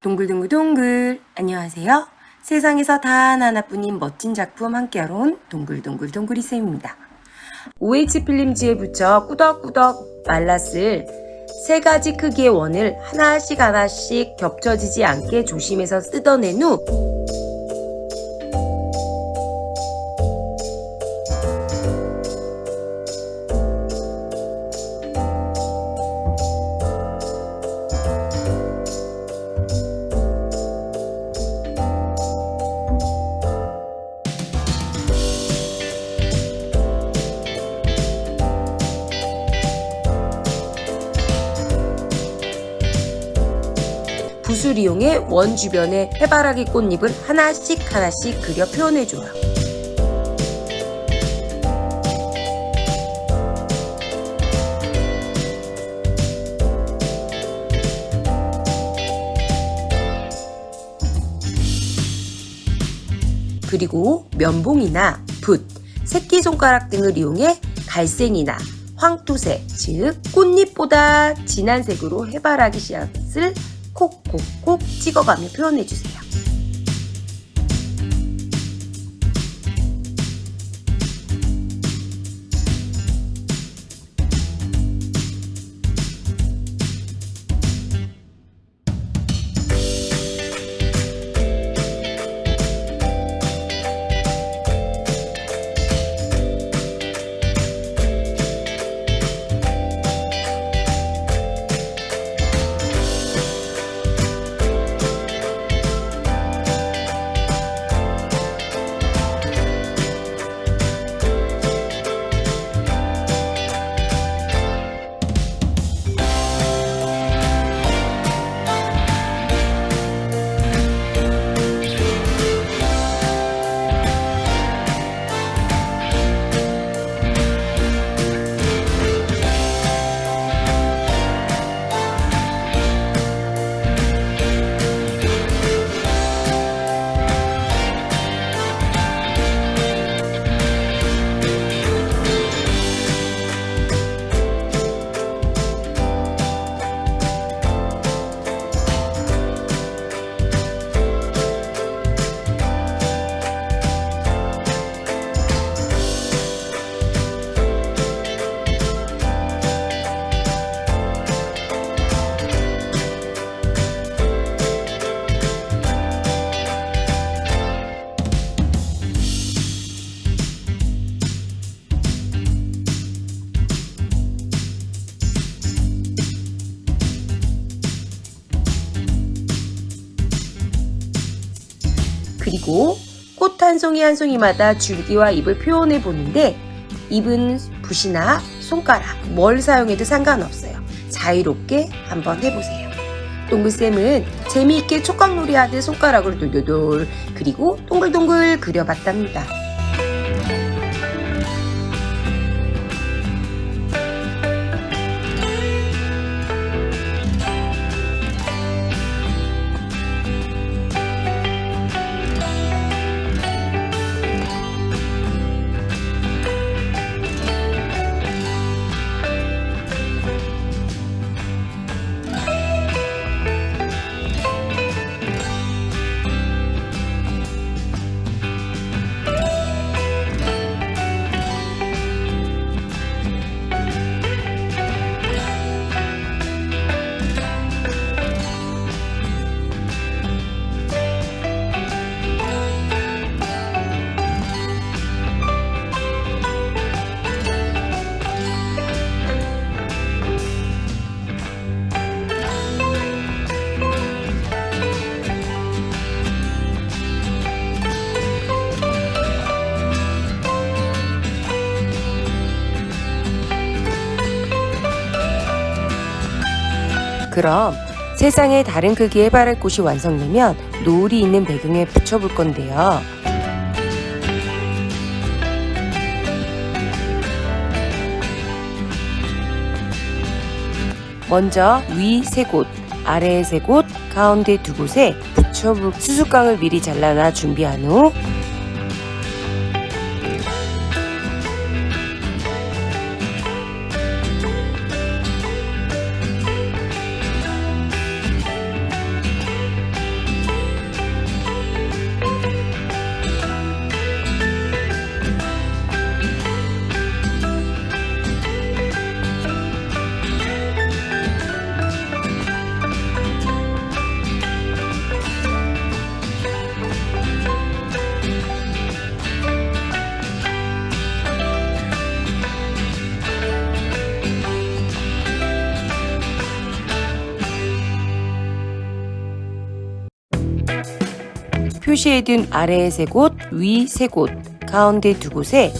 동글동글동글 안녕하세요. 세상에서 단 하나뿐인 멋진 작품 함께하러 온 동글동글동글이쌤입니다. OH 필름지에 붙여 꾸덕꾸덕 말랐을 3가지 크기의 원을 하나씩 겹쳐지지 않게 조심해서 뜯어낸 후 붓을 이용해 원 주변에 해바라기 꽃잎을 하나씩 그려 표현해줘요. 그리고 면봉이나 붓, 새끼손가락 등을 이용해 갈색이나 황토색, 즉 꽃잎보다 진한 색으로 해바라기 씨앗을 콕콕콕 찍어가며 표현해주세요. 그리고 꽃 한 송이 한 송이마다 줄기와 잎을 표현해 보는데 잎은 붓이나 손가락 뭘 사용해도 상관없어요. 자유롭게 한번 해보세요. 동글쌤은 재미있게 촉각놀이 하듯 손가락으로 돌돌돌 그리고 동글동글 그려봤답니다. 그럼 세상의 다른 크기의 해바라기꽃이 완성되면 노을이 있는 배경에 붙여볼 건데요. 먼저 위 3곳, 아래 3곳, 가운데 2곳에 붙여볼 수수깡을 미리 잘라놔 준비한 후 표시해둔 아래에 3곳, 위 3곳, 가운데 2곳에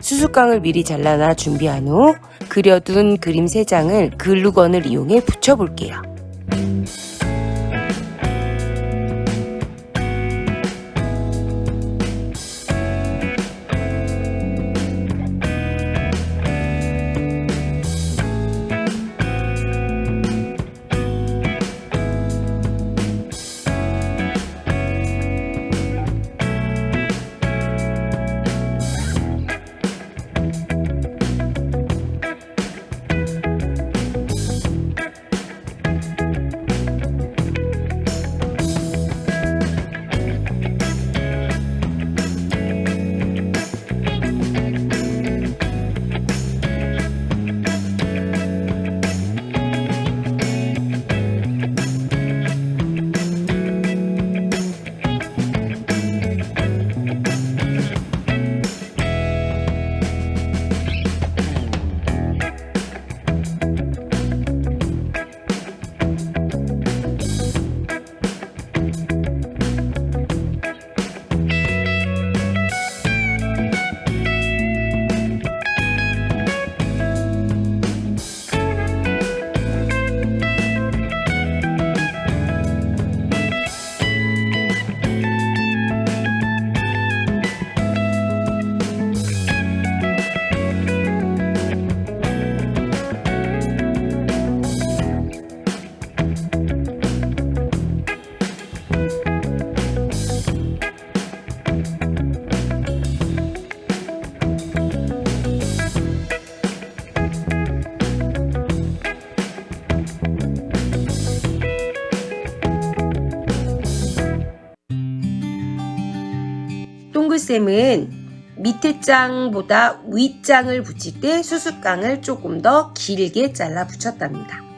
수수깡을 미리 잘라놔 준비한 후 그려둔 그림 3장을 글루건을 이용해 붙여볼게요. 동글쌤은 밑에 장보다 윗장을 붙일 때 수수깡을 조금 더 길게 잘라 붙였답니다.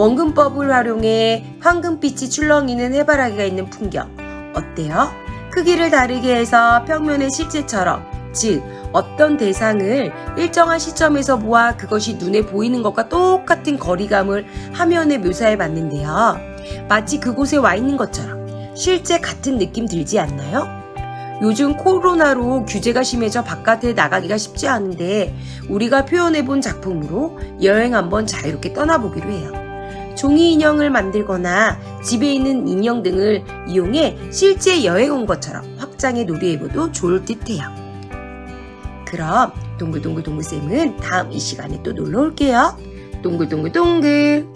원근법을 활용해 황금빛이 출렁이는 해바라기가 있는 풍경 어때요? 크기를 다르게 해서 평면의 실제처럼, 즉 어떤 대상을 일정한 시점에서 모아 그것이 눈에 보이는 것과 똑같은 거리감을 화면에 묘사해 봤는데요. 마치 그곳에 와 있는 것처럼 실제 같은 느낌 들지 않나요? 요즘 코로나로 규제가 심해져 바깥에 나가기가 쉽지 않은데 우리가 표현해본 작품으로 여행 한번 자유롭게 떠나보기로 해요. 종이 인형을 만들거나 집에 있는 인형 등을 이용해 실제 여행 온 것처럼 확장해 놀이해봐도 좋을 듯해요. 그럼 동글동글 동글쌤은 다음 이 시간에 또 놀러 올게요. 동글동글 동글.